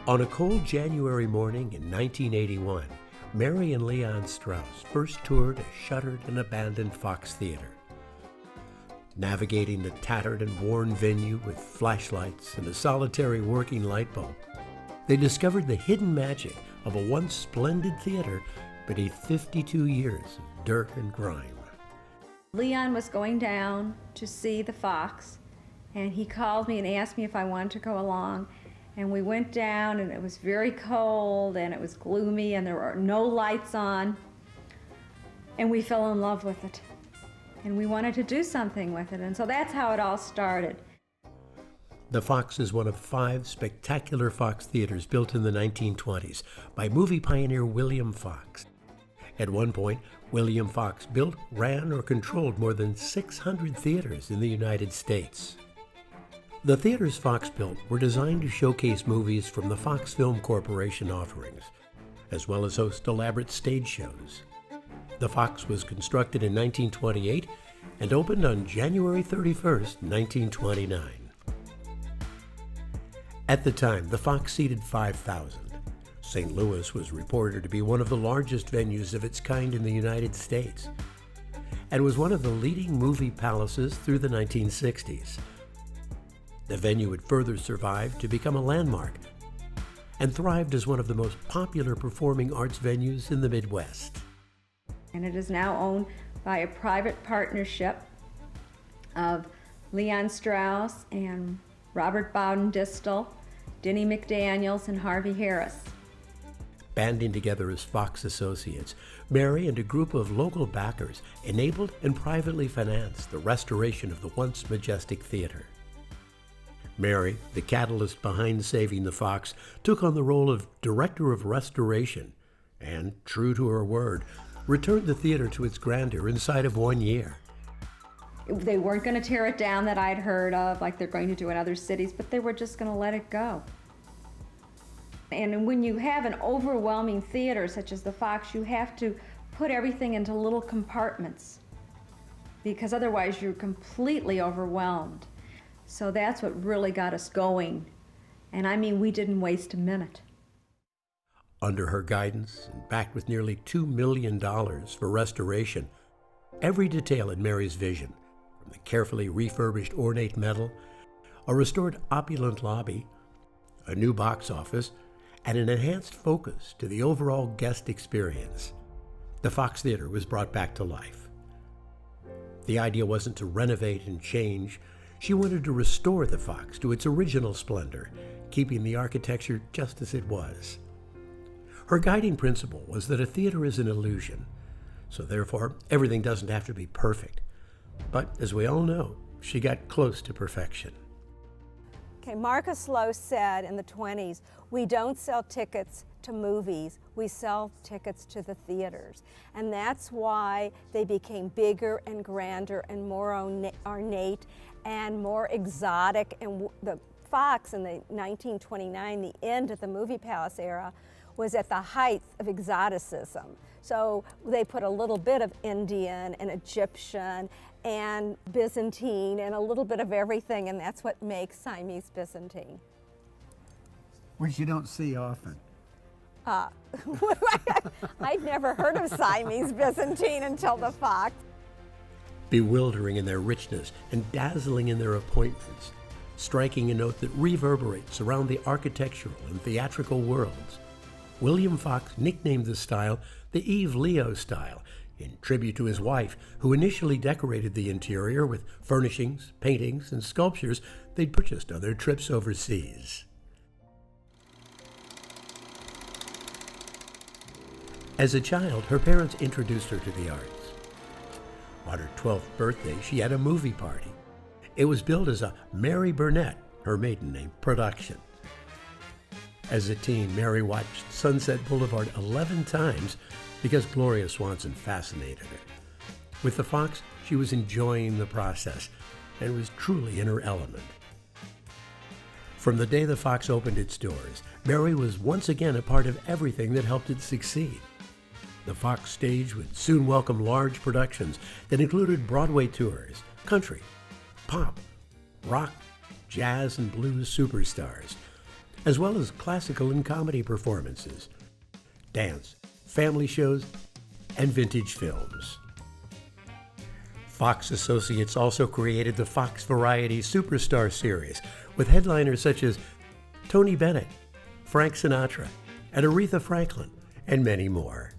On a cold January morning in 1981, Mary and Leon Strauss first toured a shuttered and abandoned Fox Theater. Navigating the tattered and worn venue with flashlights and a solitary working light bulb, they discovered the hidden magic of a once splendid theater beneath 52 years of dirt and grime. Leon was going down to see the Fox, and he called me and asked me if I wanted to go along. And we went down, and it was very cold, and it was gloomy, and there were no lights on. And we fell in love with it. And we wanted to do something with it, and so that's how it all started. The Fox is one of 5 spectacular Fox theaters built in the 1920s by movie pioneer William Fox. At one point, William Fox built, ran, or controlled more than 600 theaters in the United States. The theaters Fox built were designed to showcase movies from the Fox Film Corporation offerings, as well as host elaborate stage shows. The Fox was constructed in 1928 and opened on January 31st, 1929. At the time, the Fox seated 5,000. St. Louis was reported to be one of the largest venues of its kind in the United States, and was one of the leading movie palaces through the 1960s. The venue would further survive to become a landmark and thrived as one of the most popular performing arts venues in the Midwest. And it is now owned by a private partnership of Leon Strauss and Robert Bowden Distel, Denny McDaniels, and Harvey Harris. Banding together as Fox Associates, Mary and a group of local backers enabled and privately financed the restoration of the once majestic theater. Mary, the catalyst behind saving the Fox, took on the role of Director of Restoration and, true to her word, returned the theater to its grandeur inside of 1 year. They weren't going to tear it down that I'd heard of, like they're going to do in other cities, but they were just going to let it go. And when you have an overwhelming theater such as the Fox, you have to put everything into little compartments, because otherwise you're completely overwhelmed. So that's what really got us going. And I mean, we didn't waste a minute. Under her guidance, and backed with nearly $2 million for restoration, every detail in Mary's vision, from the carefully refurbished ornate metal, a restored opulent lobby, a new box office, and an enhanced focus to the overall guest experience, the Fox Theater was brought back to life. The idea wasn't to renovate and change. She wanted to restore the Fox to its original splendor, keeping the architecture just as it was. Her guiding principle was that a theater is an illusion, so therefore everything doesn't have to be perfect. But as we all know, she got close to perfection. Okay, Marcus Lowe said in the 20s, we don't sell tickets to movies, we sell tickets to the theaters. And that's why they became bigger and grander and more ornate and more exotic. And the Fox in the 1929, the end of the Movie Palace era, was at the height of exoticism. So they put a little bit of Indian and Egyptian and Byzantine and a little bit of everything, and that's what makes Siamese Byzantine. Which you don't see often. I'd never heard of Siamese Byzantine until the Fox. Bewildering in their richness and dazzling in their appointments, striking a note that reverberates around the architectural and theatrical worlds, William Fox nicknamed the style the Eve Leo style, in tribute to his wife, who initially decorated the interior with furnishings, paintings, and sculptures they'd purchased on their trips overseas. As a child, her parents introduced her to the arts. On her 12th birthday, she had a movie party. It was billed as a Mary Burnett, her maiden name, production. As a teen, Mary watched Sunset Boulevard 11 times because Gloria Swanson fascinated her. With the Fox, she was enjoying the process and was truly in her element. From the day the Fox opened its doors, Mary was once again a part of everything that helped it succeed. The Fox stage would soon welcome large productions that included Broadway tours, country, pop, rock, jazz, and blues superstars. as well as classical and comedy performances, dance, family shows, and vintage films. Fox Associates also created the Fox Variety Superstar Series with headliners such as Tony Bennett, Frank Sinatra, and Aretha Franklin, and many more.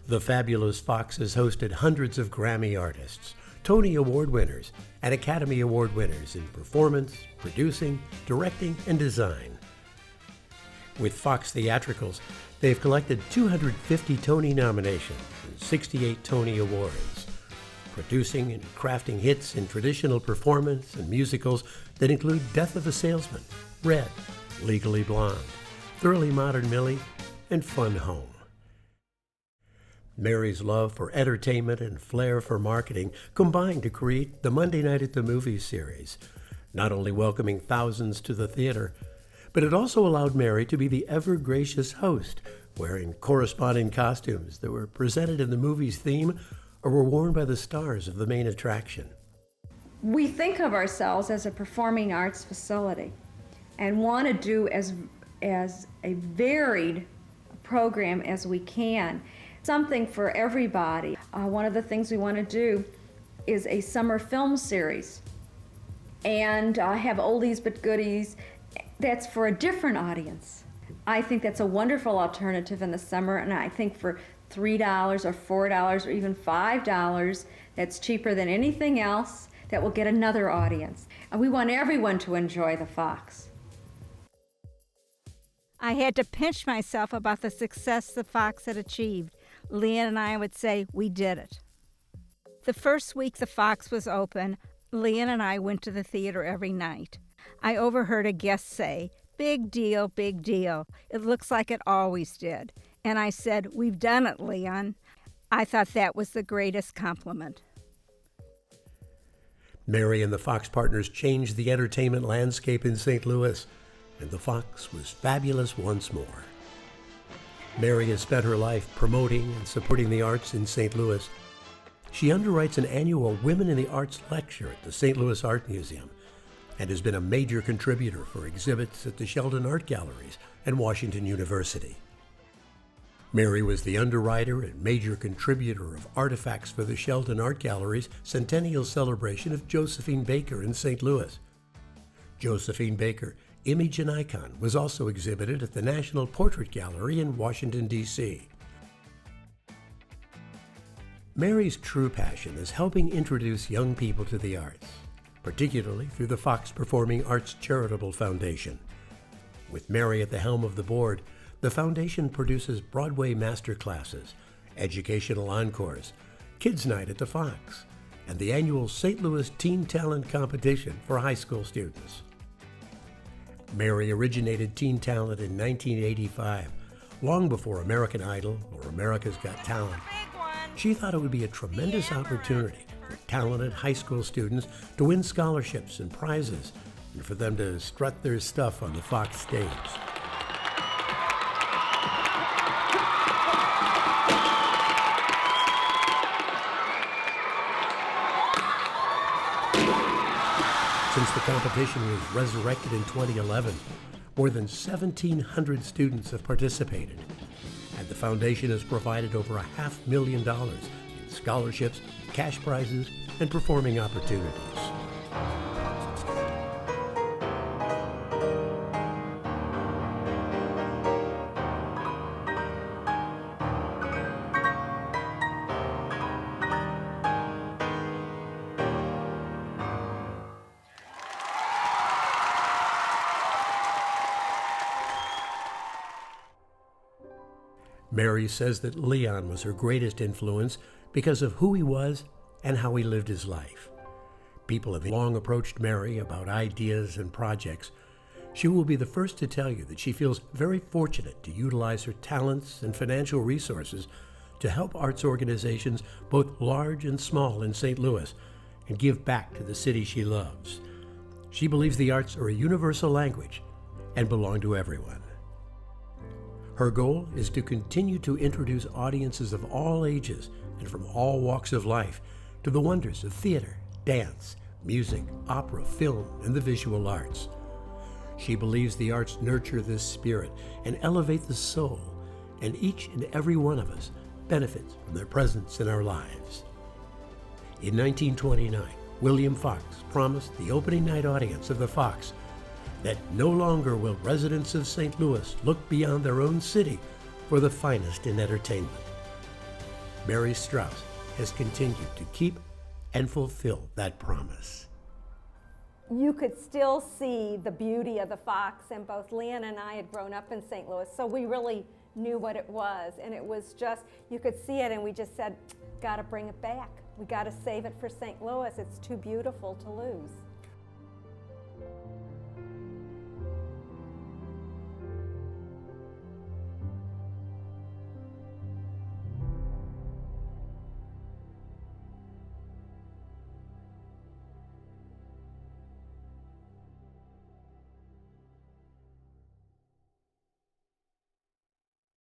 The fabulous Fox has hosted hundreds of Grammy artists, Tony Award winners, and Academy Award winners in performance, producing, directing, and design. With Fox Theatricals, they've collected 250 Tony nominations and 68 Tony Awards, producing and crafting hits in traditional performance and musicals that include Death of a Salesman, Red, Legally Blonde, Thoroughly Modern Millie, and Fun Home. Mary's love for entertainment and flair for marketing combined to create the Monday Night at the Movies series, not only welcoming thousands to the theater, but it also allowed Mary to be the ever-gracious host, wearing corresponding costumes that were presented in the movie's theme or were worn by the stars of the main attraction. We think of ourselves as a performing arts facility and want to do as a varied program as we can. Something for everybody. One of the things we want to do is a summer film series and have oldies but goodies. That's for a different audience. I think that's a wonderful alternative in the summer, and I think for $3 or $4 or even $5, that's cheaper than anything else that will get another audience. And we want everyone to enjoy the Fox. I had to pinch myself about the success the Fox had achieved. Leanne and I would say, we did it. The first week the Fox was open, Leanne and I went to the theater every night. I overheard a guest say, big deal, big deal. It looks like it always did. And I said, we've done it, Leon. I thought that was the greatest compliment. Mary and the Fox partners changed the entertainment landscape in St. Louis, and the Fox was fabulous once more. Mary has spent her life promoting and supporting the arts in St. Louis. She underwrites an annual Women in the Arts lecture at the St. Louis Art Museum and has been a major contributor for exhibits at the Sheldon Art Galleries and Washington University. Mary was the underwriter and major contributor of artifacts for the Sheldon Art Gallery's centennial celebration of Josephine Baker in St. Louis. Josephine Baker, Image and Icon, was also exhibited at the National Portrait Gallery in Washington, D.C. Mary's true passion is helping introduce young people to the arts, particularly through the Fox Performing Arts Charitable Foundation. With Mary at the helm of the board, the foundation produces Broadway master classes, educational encores, Kids Night at the Fox, and the annual St. Louis Teen Talent Competition for high school students. Mary originated teen talent in 1985, long before American Idol or America's Got Talent. She thought it would be a tremendous opportunity for talented high school students to win scholarships and prizes, and for them to strut their stuff on the Fox stage. Since the competition was resurrected in 2011, more than 1,700 students have participated, and the foundation has provided over $500,000 in scholarships, cash prizes, and performing opportunities. Mary says that Leon was her greatest influence because of who he was and how he lived his life. People have long approached Mary about ideas and projects. She will be the first to tell you that she feels very fortunate to utilize her talents and financial resources to help arts organizations both large and small in St. Louis and give back to the city she loves. She believes the arts are a universal language and belong to everyone. Her goal is to continue to introduce audiences of all ages and from all walks of life to the wonders of theater, dance, music, opera, film, and the visual arts. She believes the arts nurture this spirit and elevate the soul, and each and every one of us benefits from their presence in our lives. In 1929, William Fox promised the opening night audience of the Fox that no longer will residents of St. Louis look beyond their own city for the finest in entertainment. Mary Strauss has continued to keep and fulfill that promise. You could still see the beauty of the Fox, and both Leon and I had grown up in St. Louis, so we really knew what it was, and it was just, you could see it, and we just said, gotta bring it back. We gotta save it for St. Louis. It's too beautiful to lose.